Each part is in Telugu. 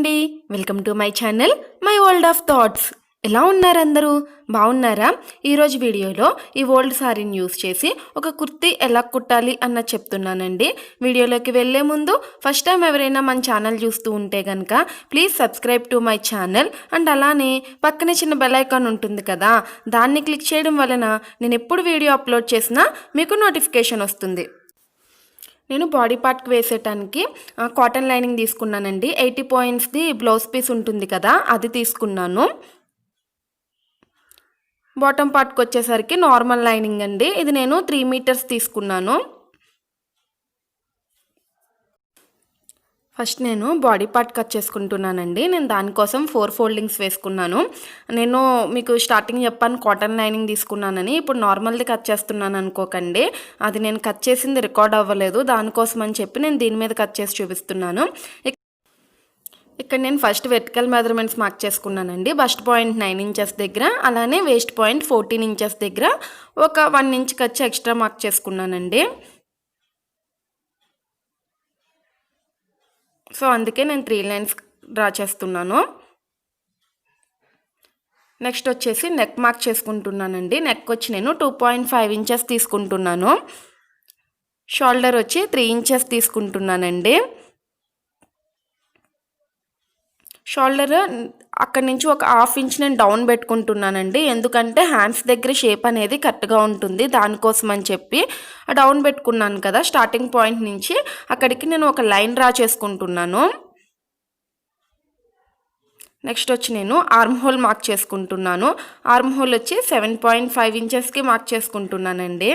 అండి, welcome to my channel my world of thoughts. ఎలా ఉన్నారు అందరూ? బాగున్నారా? ఈరోజు వీడియోలో ఈ ఓల్డ్ సారీని యూస్ చేసి ఒక కుర్తీ ఎలా కుట్టాలి అన్న చెప్తున్నానండి. వీడియోలోకి వెళ్ళే ముందు ఫస్ట్ టైం ఎవరైనా మన ఛానల్ చూస్తూ ఉంటే కనుక please subscribe to my channel and అలానే పక్కనే చిన్న బెల్ ఐకాన్ ఉంటుంది కదా, దాన్ని క్లిక్ చేయడం వలన నేను ఎప్పుడు వీడియో అప్లోడ్ చేసినా మీకు నోటిఫికేషన్ వస్తుంది. నేను బాడీ పార్ట్కి వేసేటానికి కాటన్ లైనింగ్ తీసుకున్నానండి. 80 పాయింట్స్ది బ్లౌజ్ పీస్ ఉంటుంది కదా, అది తీసుకున్నాను. బాటమ్ పార్ట్కి వచ్చేసరికి నార్మల్ లైనింగ్ అండి. ఇది నేను 3 మీటర్స్ తీసుకున్నాను. ఫస్ట్ నేను బాడీ పార్ట్ కట్ చేసుకుంటున్నానండి. నేను దానికోసం 4 ఫోల్డింగ్స్ వేసుకున్నాను. నేను మీకు స్టార్టింగ్ చెప్పాను కాటన్ లైనింగ్ తీసుకున్నానని. ఇప్పుడు నార్మల్ది కట్ చేస్తున్నాను అనుకోకండి, అది నేను కట్ చేసింది రికార్డ్ అవ్వలేదు. దానికోసం అని చెప్పి నేను దీని మీద కట్ చేసి చూపిస్తున్నాను. ఇక్కడ నేను ఫస్ట్ వెర్టికల్ మెజర్మెంట్స్ మార్క్ చేసుకున్నానండి. బస్ట్ పాయింట్ 9 ఇంచెస్ దగ్గర, అలానే వేస్ట్ పాయింట్ 14 ఇంచెస్ దగ్గర ఒక 1 ఇంచ్ ఖర్చు ఎక్స్ట్రా మార్క్ చేసుకున్నానండి. సో అందుకే నేను 3 లైన్స్ డ్రా చేస్తున్నాను. నెక్స్ట్ వచ్చేసి నెక్ మార్క్ చేసుకుంటున్నానండి. నెక్ వచ్చి నేను 2.5 ఇంచెస్ తీసుకుంటున్నాను. షోల్డర్ వచ్చి 3 ఇంచెస్ తీసుకుంటున్నానండి. షోల్డర్ అక్కడి నుంచి ఒక 1/2 ఇంచ్ నేను డౌన్ పెట్టుకుంటున్నానండి. ఎందుకంటే హ్యాండ్స్ దగ్గర షేప్ అనేది కరెక్ట్గా ఉంటుంది, దానికోసం అని చెప్పి డౌన్ పెట్టుకున్నాను కదా. స్టార్టింగ్ పాయింట్ నుంచి అక్కడికి నేను ఒక లైన్ డ్రా చేసుకుంటున్నాను. నెక్స్ట్ వచ్చి నేను ఆర్మ్ హోల్ మార్క్ చేసుకుంటున్నాను. ఆర్మ్ హోల్ వచ్చి 7.5 ఇంచెస్కి మార్క్ చేసుకుంటున్నానండి.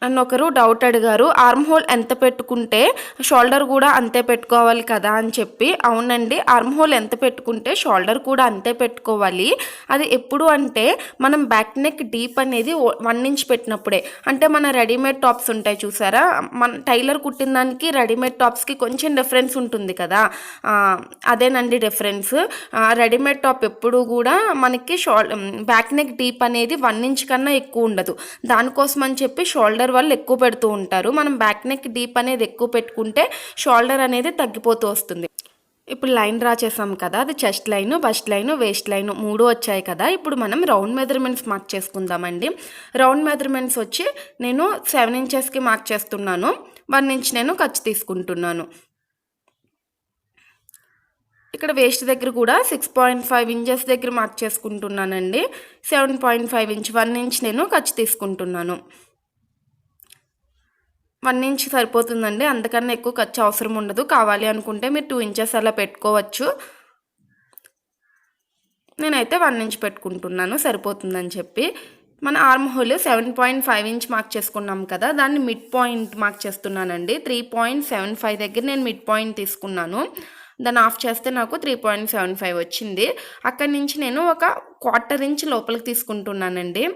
నన్ను ఒకరు డౌట్ అడిగారు, ఆర్మ్ హోల్ ఎంత పెట్టుకుంటే షోల్డర్ కూడా అంతే పెట్టుకోవాలి కదా అని చెప్పి. అవునండి, ఆర్మ్ హోల్ ఎంత పెట్టుకుంటే షోల్డర్ కూడా అంతే పెట్టుకోవాలి. అది ఎప్పుడు అంటే మనం బ్యాక్ నెక్ డీప్ అనేది 1 ఇంచ్ పెట్టినప్పుడే. అంటే మన రెడీమేడ్ టాప్స్ ఉంటాయి చూసారా, మన టైలర్ కుట్టిన దానికి రెడీమేడ్ టాప్స్కి కొంచెం డిఫరెన్స్ ఉంటుంది కదా, అదేనండి డిఫరెన్స్. రెడీమేడ్ టాప్ ఎప్పుడు కూడా మనకి బ్యాక్ నెక్ డీప్ అనేది 1 ఇంచ్ కన్నా ఎక్కువ ఉండదు. దానికోసం అని చెప్పి షోల్డర్ వాళ్ళు ఎక్కువ పెడుతూ ఉంటారు. మనం బ్యాక్ నెక్ డీప్ అనేది ఎక్కువ పెట్టుకుంటే షోల్డర్ అనేది తగ్గిపోతూ వస్తుంది. ఇప్పుడు లైన్ డ్రా చేసాం కదా, అది chest line, bust line, waist line 3 వచ్చాయి కదా. ఇప్పుడు మనం రౌండ్ మెజర్మెంట్స్ మార్క్ చేసుకుందామండి. రౌండ్ మెజర్మెంట్స్ వచ్చి నేను 7 ఇంచెస్కి మార్క్ చేస్తున్నాను. 1 ఇంచ్ నేను ఖర్చు తీసుకుంటున్నాను. ఇక్కడ వేస్ట్ దగ్గర కూడా 6.5 ఇంచెస్ దగ్గర మార్క్ చేసుకుంటున్నానండి. 7.5 ఇంచ్ 1 ఇంచ్ నేను ఖర్చు తీసుకుంటున్నాను. 1 ఇంచ్ సరిపోతుందండి, అంతకన్నా ఎక్కువ ఖర్చు అవసరం ఉండదు. కావాలి అనుకుంటే మీరు 2 ఇంచెస్ అలా పెట్టుకోవచ్చు. నేనైతే 1 ఇంచ్ పెట్టుకుంటున్నాను, సరిపోతుందని చెప్పి. మన ఆర్మ్ హోల్ 7.5 ఇంచ్ మార్క్ చేసుకున్నాం కదా, దాన్ని మిడ్ పాయింట్ మార్క్ చేస్తున్నానండి. 3.75 దగ్గర నేను మిడ్ పాయింట్ తీసుకున్నాను. దాన్ని ఆఫ్ చేస్తే నాకు 3.75 వచ్చింది. అక్కడి నుంచి నేను ఒక 1/4 ఇంచ్ లోపలికి తీసుకుంటున్నానండి.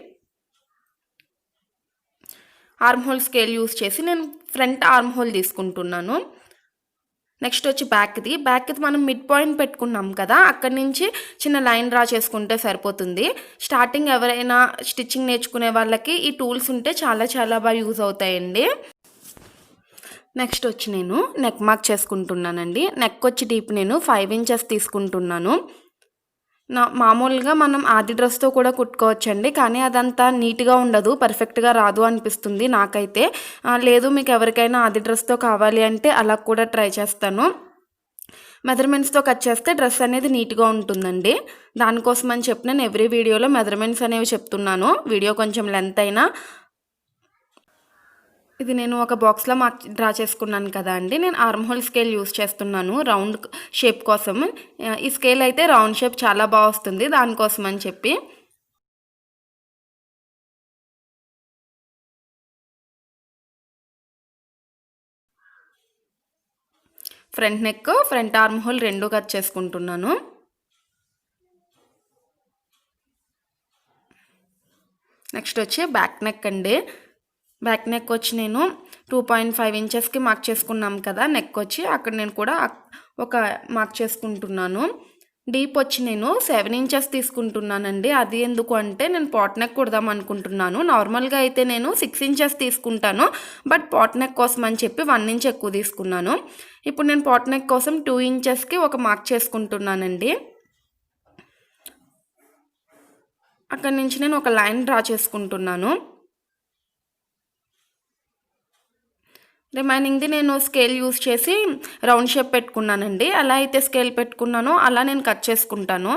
ఆర్మ్ హోల్ స్కేల్ యూస్ చేసి నేను ఫ్రంట్ ఆర్మ్ హోల్ తీసుకుంటున్నాను. నెక్స్ట్ వచ్చి బ్యాక్ది మనం మిడ్ పాయింట్ పెట్టుకున్నాం కదా, అక్కడి నుంచి చిన్న లైన్ డ్రా చేసుకుంటే సరిపోతుంది. స్టార్టింగ్ ఎవరైనా స్టిచ్చింగ్ నేర్చుకునే వాళ్ళకి ఈ టూల్స్ ఉంటే చాలా చాలా బాగా యూజ్ అవుతాయండి. నెక్స్ట్ వచ్చి నేను నెక్ మార్క్ చేసుకుంటున్నానండి. నెక్ వచ్చి డీప్ నేను 5 ఇంచెస్ తీసుకుంటున్నాను. మామూలుగా మనం ఆది డ్రెస్తో కూడా కుట్టుకోవచ్చండి, కానీ అదంతా నీట్గా ఉండదు, పర్ఫెక్ట్గా రాదు అనిపిస్తుంది నాకైతే. లేదు మీకు ఎవరికైనా ఆది డ్రెస్తో కావాలి అంటే అలా కూడా ట్రై చేస్తాను. మెజర్మెంట్స్తో కట్ చేస్తే డ్రెస్ అనేది నీట్గా ఉంటుందండి. దానికోసం అని చెప్పి నేను ఎవ్రీ వీడియోలో మెజర్మెంట్స్ అనేవి చెప్తున్నాను. వీడియో కొంచెం లెంత్ అయినా. ఇది నేను ఒక బాక్స్లో మార్క్ డ్రా చేసుకున్నాను కదా అండి. నేను ఆర్మ్ హోల్ స్కేల్ యూస్ చేస్తున్నాను రౌండ్ షేప్ కోసం. ఈ స్కేల్ అయితే రౌండ్ షేప్ చాలా బాగా వస్తుంది, దానికోసం అని చెప్పి. Front neck, front arm whole 2 cut చేసుకుంటున్నాను. నెక్స్ట్ వచ్చి బ్యాక్ నెక్ అండి. బ్యాక్ నెక్ వచ్చి నేను 2.5 ఇంచెస్కి మార్క్ చేసుకున్నాం కదా నెక్ వచ్చి, అక్కడ నేను కూడా ఒక మార్క్ చేసుకుంటున్నాను. డీప్ వచ్చి నేను 7 ఇంచెస్ తీసుకుంటున్నానండి. అది ఎందుకు అంటే నేను పాట్ నెక్ కుడదాం అనుకుంటున్నాను. నార్మల్‌గా అయితే నేను 6 ఇంచెస్ తీసుకుంటాను. బట్ పాట్ నెక్ కోసం అని చెప్పి 1 ఇంచ్ ఎక్కువ తీసుకున్నాను. ఇప్పుడు నేను పాట్ నెక్ కోసం 2 ఇంచెస్‌కి ఒక మార్క్ చేసుకుంటున్నానండి. అక్కడి నుంచి నేను ఒక లైన్ డ్రా చేసుకుంటున్నాను. రిమైనింగ్‌ది నేను స్కేల్ యూజ్ చేసి రౌండ్ షేప్ పెట్టుకున్నానండి. ఎలా అయితే స్కేల్ పెట్టుకున్నానో అలా నేను కట్ చేసుకుంటాను.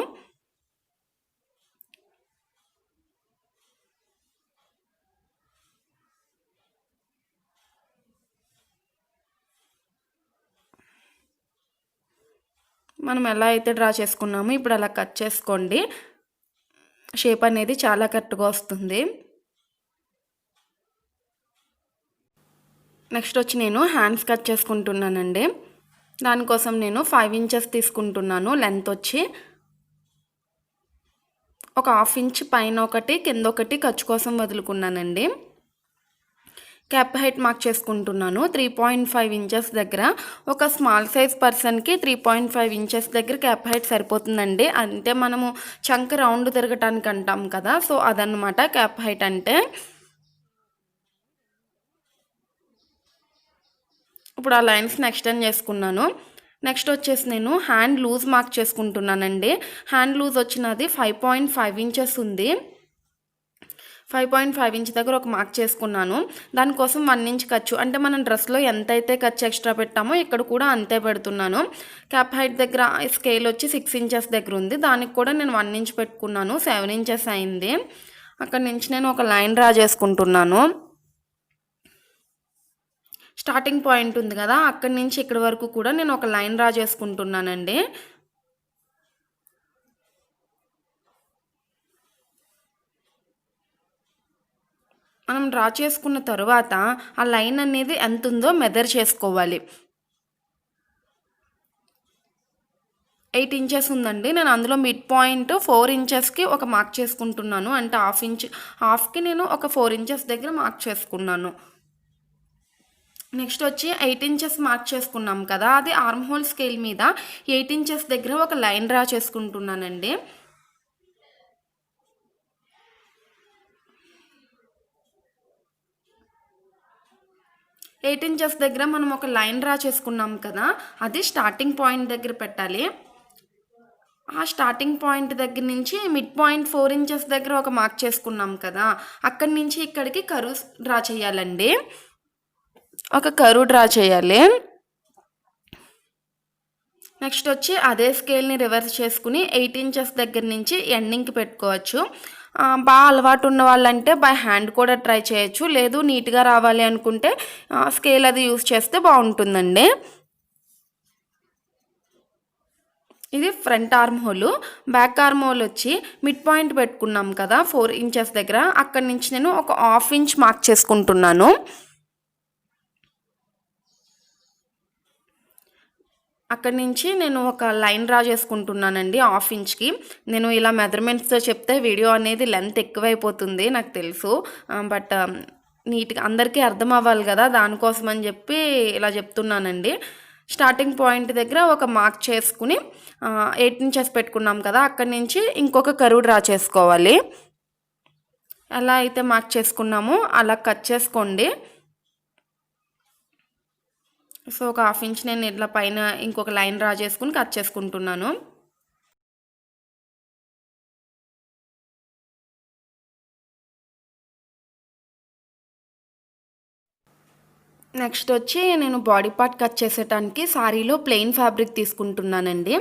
మనం ఎలా అయితే డ్రా చేసుకున్నామో ఇప్పుడు అలా కట్ చేసుకోండి. షేప్ అనేది చాలా కరెక్ట్‌గా వస్తుంది. నెక్స్ట్ వచ్చి నేను హ్యాండ్స్ కట్ చేసుకుంటున్నానండి. దానికోసం నేను 5 ఇంచెస్ తీసుకుంటున్నాను. లెంత్ వచ్చి ఒక హాఫ్ ఇంచ్ పైన ఒకటి కింద ఒకటి ఖర్చు కోసం వదులుకున్నానండి. క్యాప్ హైట్ మార్క్ చేసుకుంటున్నాను. 3.5 ఇంచెస్ దగ్గర ఒక స్మాల్ సైజ్ పర్సన్కి 3.5 ఇంచెస్ దగ్గర క్యాప్ హైట్ సరిపోతుందండి. అంటే మనము చంక రౌండ్ తిరగటానికి అంటాం కదా, సో అదనమాట క్యాప్ హైట్ అంటే. ఇప్పుడు ఆ లైన్స్ని ఎక్స్టెండ్ చేసుకున్నాను. నెక్స్ట్ వచ్చేసి నేను హ్యాండ్ లూజ్ మార్క్ చేసుకుంటున్నానండి. హ్యాండ్ లూజ్ వచ్చినది 5.5 ఇంచెస్ ఉంది. 5.5 ఇంచ్ దగ్గర ఒక మార్క్ చేసుకున్నాను. దానికోసం 1 ఇంచ్ ఖర్చు, అంటే మనం డ్రెస్లో ఎంతైతే ఖర్చు ఎక్స్ట్రా పెట్టామో ఇక్కడ కూడా అంతే పెడుతున్నాను. క్యాప్ హైట్ దగ్గర స్కేల్ వచ్చి 6 ఇంచెస్ దగ్గర ఉంది. దానికి కూడా నేను 1 ఇంచ్ పెట్టుకున్నాను. 7 ఇంచెస్ అయింది. అక్కడి నుంచి నేను ఒక లైన్ డ్రా చేసుకుంటున్నాను. స్టార్టింగ్ పాయింట్ ఉంది కదా, అక్కడి నుంచి ఇక్కడి వరకు కూడా నేను ఒక లైన్ డ్రా చేసుకుంటున్నానండి. మనం డ్రా చేసుకున్న తర్వాత ఆ లైన్ అనేది ఎంత ఉందో మెజర్ చేసుకోవాలి. 8 ఇంచెస్ ఉందండి. నేను అందులో మిడ్ పాయింట్ 4 ఇంచెస్కి ఒక మార్క్ చేసుకుంటున్నాను. అంటే హాఫ్కి నేను ఒక 4 ఇంచెస్ దగ్గర మార్క్ చేసుకున్నాను. నెక్స్ట్ వచ్చి 8 ఇంచెస్ మార్క్ చేసుకున్నాం కదా, అది ఆర్మ్ హోల్ స్కేల్ మీద 8 ఇంచెస్ దగ్గర ఒక లైన్ డ్రా చేసుకుంటున్నానండి. ఎయిట్ ఇంచెస్ దగ్గర మనం ఒక లైన్ డ్రా చేసుకున్నాం కదా, అది స్టార్టింగ్ పాయింట్ దగ్గర పెట్టాలి. ఆ స్టార్టింగ్ పాయింట్ దగ్గర నుంచి మిడ్ పాయింట్ 4 ఇంచెస్ దగ్గర ఒక మార్క్ చేసుకున్నాం కదా, అక్కడి నుంచి ఇక్కడికి కర్వ్ డ్రా చేయాలండి. ఒక కర్వ్ డ్రా చేయాలి. నెక్స్ట్ వచ్చి అదే స్కేల్ని రివర్స్ చేసుకుని 8 ఇంచెస్ దగ్గర నుంచి ఎండింగ్కి పెట్టుకోవచ్చు. బాగా అలవాటు ఉన్న వాళ్ళంటే బై హ్యాండ్ కూడా ట్రై చేయొచ్చు. లేదు నీట్గా రావాలి అనుకుంటే స్కేల్ అది యూస్ చేస్తే బాగుంటుందండి. ఇది front arm whole. Back arm whole వచ్చి మిడ్ పాయింట్ పెట్టుకున్నాం కదా 4 ఇంచెస్ దగ్గర, అక్కడి నుంచి నేను ఒక హాఫ్ ఇంచ్ మార్క్ చేసుకుంటున్నాను. అక్కడి నుంచి నేను ఒక లైన్ డ్రా చేసుకుంటున్నానండి హాఫ్ ఇంచ్కి. నేను ఇలా మెజర్మెంట్స్తో చెప్తే వీడియో అనేది లెంత్ ఎక్కువైపోతుంది నాకు తెలుసు. బట్ నీట్గా అందరికీ అర్థం అవ్వాలి కదా, దానికోసం అని చెప్పి ఇలా చెప్తున్నానండి. స్టార్టింగ్ పాయింట్ దగ్గర ఒక మార్క్ చేసుకుని 8 ఇంచెస్ పెట్టుకున్నాం కదా, అక్కడి నుంచి ఇంకొక కర్వ్ డ్రా చేసుకోవాలి. ఎలా అయితే మార్క్ చేసుకున్నామో అలా కట్ చేసుకోండి. సో ఒక హాఫ్ ఇంచ్ నేను ఇట్లా పైన ఇంకొక లైన్ డ్రా చేసుకుని కట్ చేసుకుంటున్నాను. నెక్స్ట్ వచ్చి నేను బాడీ పార్ట్ కట్ చేసేటానికి సారీలో ప్లెయిన్ ఫ్యాబ్రిక్ తీసుకుంటున్నానండి.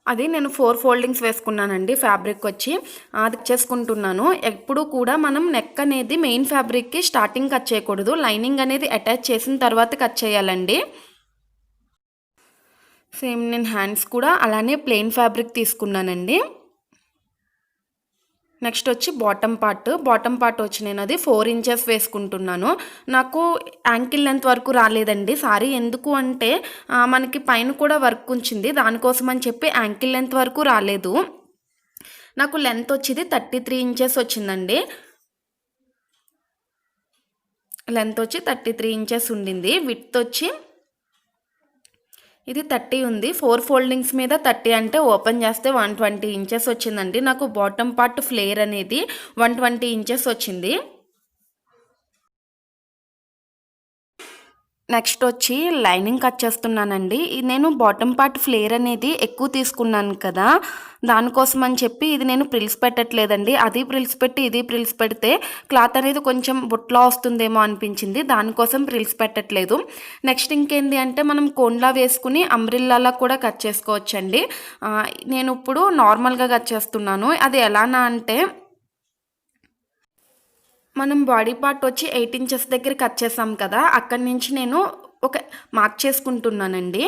అది నేను 4 ఫోల్డింగ్స్ వేసుకున్నానండి. ఫ్యాబ్రిక్ వచ్చి అది చేసుకుంటున్నాను. ఎప్పుడు కూడా మనం నెక్ అనేది మెయిన్ ఫ్యాబ్రిక్కి స్టార్టింగ్ కట్ చేయకూడదు. లైనింగ్ అనేది అటాచ్ చేసిన తర్వాత కట్ చేయాలండి. సేమ్ నేను హ్యాండ్స్ కూడా అలానే ప్లెయిన్ ఫ్యాబ్రిక్ తీసుకున్నానండి. నెక్స్ట్ వచ్చి బాటమ్ పార్ట్ వచ్చి నేను అది 4 ఇంచెస్ వేసుకుంటున్నాను. నాకు యాంకిల్ లెంత్ వరకు రాలేదండి సారీ. ఎందుకు అంటే మనకి పైన కూడా వర్క్ ఉంచింది, దానికోసం అని చెప్పి యాంకిల్ లెంత్ వరకు రాలేదు. నాకు లెంత్ వచ్చేది 33 ఇంచెస్ వచ్చిందండి. లెంత్ వచ్చి 33 ఇంచెస్ ఉండింది. విడ్త్ వచ్చి ఇది 30 ఉంది. 4 ఫోల్డింగ్స్ మీద 30 అంటే ఓపెన్ చేస్తే 120 ఇంచెస్ వచ్చిందండి. నాకు బాటమ్ పార్ట్ ఫ్లేర్ అనేది 120 ఇంచెస్ వచ్చింది. నెక్స్ట్ వచ్చి లైనింగ్ కట్ చేస్తున్నానండి. నేను బాటమ్ పార్ట్ ఫ్లేర్ అనేది ఎక్కువ తీసుకున్నాను కదా, దానికోసం అని చెప్పి ఇది నేను ప్రిల్స్ పెట్టట్లేదండి. అది ప్రిల్స్ పెట్టి ఇది ప్రిల్స్ పెడితే క్లాత్ అనేది కొంచెం బుట్లా వస్తుందేమో అనిపించింది, దానికోసం ప్రిల్స్ పెట్టట్లేదు. నెక్స్ట్ ఇంకేంది అంటే మనం కోన్లా వేసుకుని అంబ్రిల్లాలా కూడా కట్ చేసుకోవచ్చండి. నేను ఇప్పుడు నార్మల్గా కట్ చేస్తున్నాను. అది ఎలానా అంటే మనం బాడీ పార్ట్ వచ్చి 8 ఇంచెస్ దగ్గర కట్ చేసాం కదా, అక్కడి నుంచి నేను ఒక మార్క్ చేసుకుంటున్నానండి.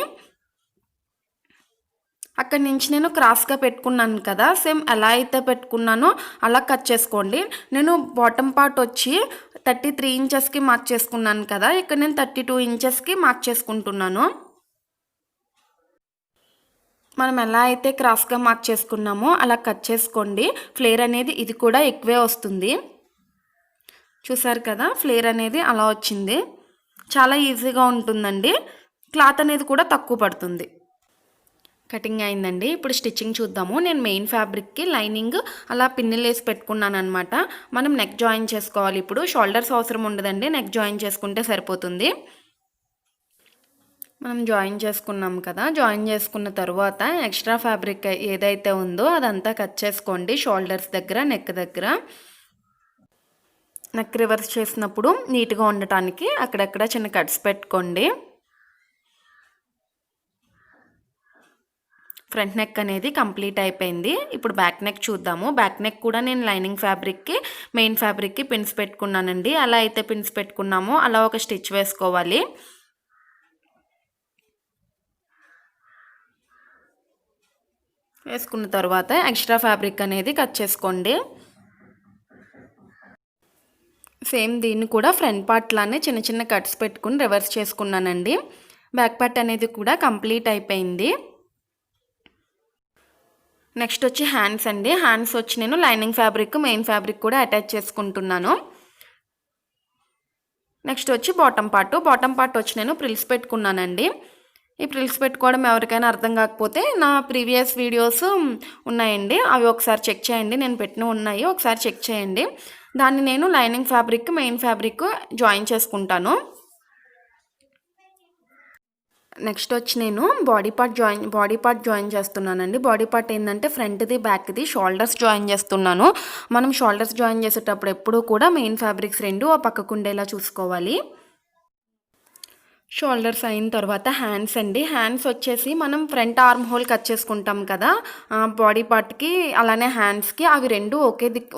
అక్కడి నుంచి నేను క్రాస్గా పెట్టుకున్నాను కదా, సేమ్ ఎలా అయితే పెట్టుకున్నానో అలా కట్ చేసుకోండి. నేను బాటమ్ పార్ట్ వచ్చి 33 ఇంచెస్కి మార్క్ చేసుకున్నాను కదా, ఇక్కడ నేను 32 ఇంచెస్కి మార్క్ చేసుకుంటున్నాను. మనం ఎలా అయితే క్రాస్గా మార్క్ చేసుకున్నామో అలా కట్ చేసుకోండి. ఫ్లేర్ అనేది ఇది కూడా ఎక్కువే వస్తుంది. చూసారు కదా, ఫ్లేర్ అనేది అలా వచ్చింది. చాలా ఈజీగా ఉంటుందండి. క్లాత్ అనేది కూడా తక్కువ పడుతుంది. కటింగ్ అయిందండి. ఇప్పుడు స్టిచ్చింగ్ చూద్దాము. నేను మెయిన్ ఫ్యాబ్రిక్కి లైనింగ్ అలా పిన్నులు వేసి పెట్టుకున్నాను అనమాట. మనం నెక్ జాయిన్ చేసుకోవాలి. ఇప్పుడు షోల్డర్స్ అవసరం ఉండదండి, నెక్ జాయిన్ చేసుకుంటే సరిపోతుంది. మనం జాయిన్ చేసుకున్నాం కదా, జాయిన్ చేసుకున్న తర్వాత ఎక్స్ట్రా ఫ్యాబ్రిక్ ఏదైతే ఉందో అదంతా కట్ చేసుకోండి. షోల్డర్స్ దగ్గర, నెక్ దగ్గర. నెక్ రివర్స్ చేసినప్పుడు నీట్గా ఉండటానికి అక్కడక్కడ చిన్న కట్స్ పెట్టుకోండి. ఫ్రంట్ నెక్ అనేది కంప్లీట్ అయిపోయింది. ఇప్పుడు బ్యాక్ నెక్ చూద్దాము. బ్యాక్ నెక్ కూడా నేను లైనింగ్ ఫ్యాబ్రిక్కి మెయిన్ ఫ్యాబ్రిక్కి పిన్స్ పెట్టుకున్నానండి. అలా అయితే పిన్స్ పెట్టుకున్నామో అలా ఒక స్టిచ్ వేసుకోవాలి. వేసుకున్న తర్వాత ఎక్స్ట్రా ఫ్యాబ్రిక్ అనేది కట్ చేసుకోండి. సేమ్ దీన్ని కూడా ఫ్రంట్ పార్ట్ లానే చిన్న చిన్న కట్స్ పెట్టుకుని రివర్స్ చేసుకున్నానండి. బ్యాక్ పార్ట్ అనేది కూడా కంప్లీట్ అయిపోయింది. నెక్స్ట్ వచ్చి హ్యాండ్స్ అండి. హ్యాండ్స్ వచ్చి నేను లైనింగ్ ఫ్యాబ్రిక్ మెయిన్ ఫ్యాబ్రిక్ కూడా అటాచ్ చేసుకుంటున్నాను. నెక్స్ట్ వచ్చి బాటమ్ పార్ట్ వచ్చి నేను ప్రిల్స్ పెట్టుకున్నానండి. ఈ ప్రిల్స్ పెట్టుకోవడం ఎవరికైనా అర్థం కాకపోతే నా ప్రీవియస్ వీడియోస్ ఉన్నాయండి, అవి ఒకసారి చెక్ చేయండి. నేను పెట్టినవి ఉన్నాయి, ఒకసారి చెక్ చేయండి. దాన్ని నేను lining fabric main fabric join చేసుకుంటాను. నెక్స్ట్ వచ్చి నేను బాడీ పార్ట్ జాయిన్ చేస్తున్నానండి. బాడీ పార్ట్ ఏంటంటే ఫ్రంట్ది బ్యాక్ది షోల్డర్స్ జాయిన్ చేస్తున్నాను. మనం షోల్డర్స్ జాయిన్ చేసేటప్పుడు ఎప్పుడూ కూడా మెయిన్ ఫ్యాబ్రిక్స్ రెండు ఆ పక్కకు ఉండేలా చూసుకోవాలి. షోల్డర్స్ అయిన తర్వాత హ్యాండ్స్ అండి. హ్యాండ్స్ వచ్చేసి మనం ఫ్రంట్ ఆర్మ్ హోల్ కట్ చేసుకుంటాం కదా బాడీ పార్ట్కి, అలానే హ్యాండ్స్కి అవి రెండు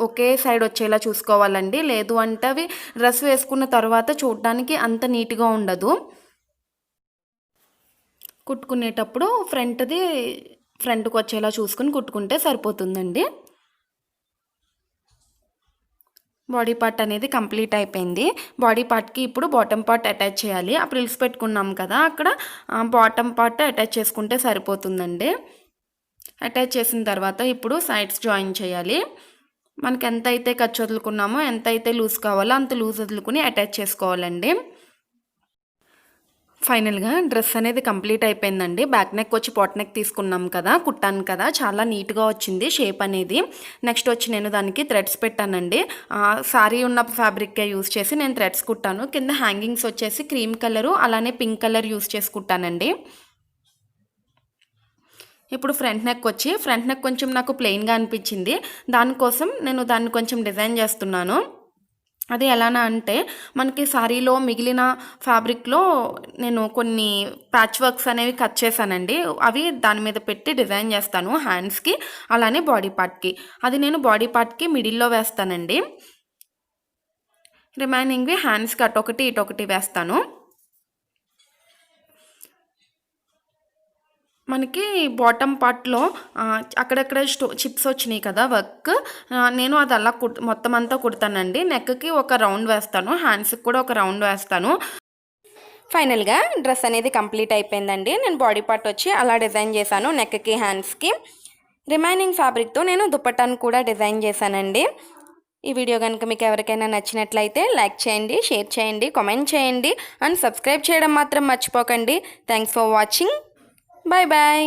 ఒకే సైడ్ వచ్చేలా చూసుకోవాలండి. లేదు అంటే అవి డ్రెస్ వేసుకున్న తర్వాత చూడడానికి అంత నీట్గా ఉండదు. కుట్టుకునేటప్పుడు ఫ్రంట్కి వచ్చేలా చూసుకుని కుట్టుకుంటే సరిపోతుందండి. బాడీ పార్ట్ అనేది కంప్లీట్ అయిపోయింది. బాడీ పార్ట్కి ఇప్పుడు బాటమ్ పార్ట్ అటాచ్ చేయాలి. ఆ ప్రిల్స్ పెట్టుకున్నాం కదా, అక్కడ బాటమ్ పార్ట్ అటాచ్ చేసుకుంటే సరిపోతుందండి. అటాచ్ చేసిన తర్వాత ఇప్పుడు సైడ్స్ జాయిన్ చేయాలి. మనకి ఎంత అయితే ఖర్చు వదులుకున్నామో, ఎంత అయితే లూజ్ కావాలో అంత లూజ్ వదులుకుని అటాచ్ చేసుకోవాలండి. ఫైనల్గా డ్రెస్ అనేది కంప్లీట్ అయిపోయిందండి. బ్యాక్ నెక్ వచ్చి పాట్ నెక్ తీసుకున్నాం కదా, కుట్టాను కదా, చాలా నీట్గా వచ్చింది షేప్ అనేది. నెక్స్ట్ వచ్చి నేను దానికి థ్రెడ్స్ పెట్టానండి. సారీ ఉన్న ఫ్యాబ్రిక్కే యూస్ చేసి నేను థ్రెడ్స్ కుట్టాను. కింద హ్యాంగింగ్స్ వచ్చేసి క్రీమ్ కలరు అలానే పింక్ కలర్ యూస్ చేసి కుట్టానండి. ఇప్పుడు ఫ్రంట్ నెక్ కొంచెం నాకు ప్లెయిన్గా అనిపించింది, దానికోసం నేను దాన్ని కొంచెం డిజైన్ చేస్తున్నాను. అది ఎలానా అంటే మనకి సారీలో మిగిలిన ఫ్యాబ్రిక్లో నేను కొన్ని ప్యాచ్ వర్క్స్ అనేవి కట్ చేశానండి. అవి దాని మీద పెట్టి డిజైన్ చేస్తాను హ్యాండ్స్కి అలానే బాడీ పార్ట్కి. అది నేను బాడీ పార్ట్కి మిడిల్లో వేస్తానండి. రిమైనింగ్వి హ్యాండ్స్కి అటొకటి ఇటొకటి వేస్తాను. మనకి బాటమ్ పార్ట్లో అక్కడక్కడ చిప్స్ వచ్చినాయి కదా వర్క్, నేను అది అలా మొత్తం అంతా కుడతానండి. నెక్కి ఒక రౌండ్ వేస్తాను, హ్యాండ్స్కి కూడా ఒక రౌండ్ వేస్తాను. ఫైనల్గా డ్రెస్ అనేది కంప్లీట్ అయిపోయిందండి. నేను బాడీ పార్ట్ వచ్చి అలా డిజైన్ చేశాను నెక్కి హ్యాండ్స్కి. రిమైనింగ్ ఫ్యాబ్రిక్తో నేను దుపట్టాను కూడా డిజైన్ చేశానండి. ఈ వీడియో కనుక మీకు ఎవరికైనా నచ్చినట్లయితే లైక్ చేయండి, షేర్ చేయండి, కామెంట్ చేయండి అండ్ సబ్స్క్రైబ్ చేయడం మాత్రం మర్చిపోకండి. Thanks for watching. Bye bye.